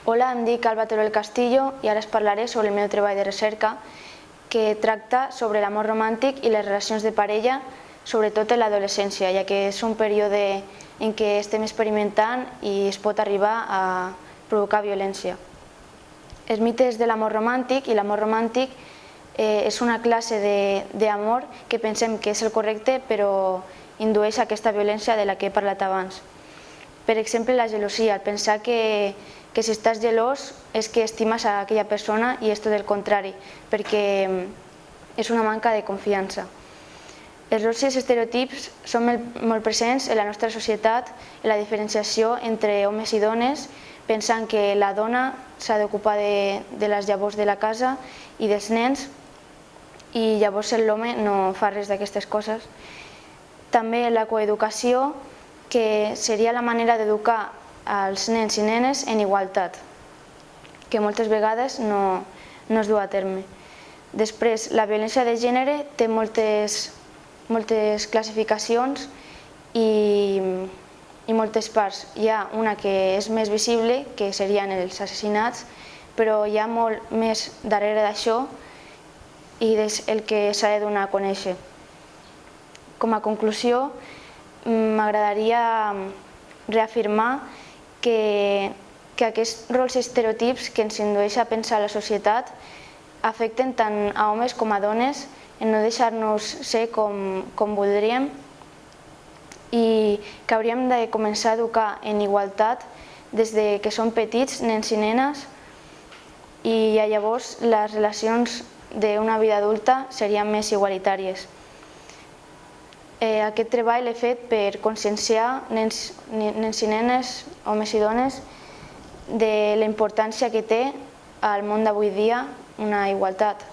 Hola, em dic Alba Teruel Castillo i ara us parlaré sobre el meu treball de recerca que tracta sobre l'amor romàntic i les relacions de parella, sobretot en l'adolescència, ja que és un període en què estem experimentant i es pot arribar a provocar violència. Els mites de l'amor romàntic i l'amor romàntic és una classe d'amor que pensem que és el correcte però indueix aquesta violència de la que he parlat abans. Per exemple, la gelosia, el pensar que si estàs gelós és que estimes a aquella persona i és tot el contrari, perquè és una manca de confiança. Els rols i els estereotips són molt presents en la nostra societat, en la diferenciació entre homes i dones, pensant que la dona s'ha d'ocupar de les llavors de la casa i dels nens i llavors l'home no fa res d'aquestes coses. També la coeducació, que seria la manera d'educar als nens i nenes en igualtat, que moltes vegades no es du a terme. Després, la violència de gènere té moltes classificacions i moltes parts. Hi ha una que és més visible, que serien els assassinats, però hi ha molt més darrere d'això i és el que s'ha de donar a conèixer. Com a conclusió, m'agradaria reafirmar que aquests rols i estereotips que ens indueix a pensar la societat afecten tant a homes com a dones en no deixar-nos ser com voldríem i que hauríem de començar a educar en igualtat des que som petits, nens i nenes, i llavors les relacions d'una vida adulta serien més igualitàries. Aquest treball l'he fet per conscienciar nens i nenes, homes i dones, de la importància que té al món d'avui dia una igualtat.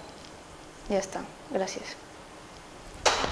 Ja està, gràcies.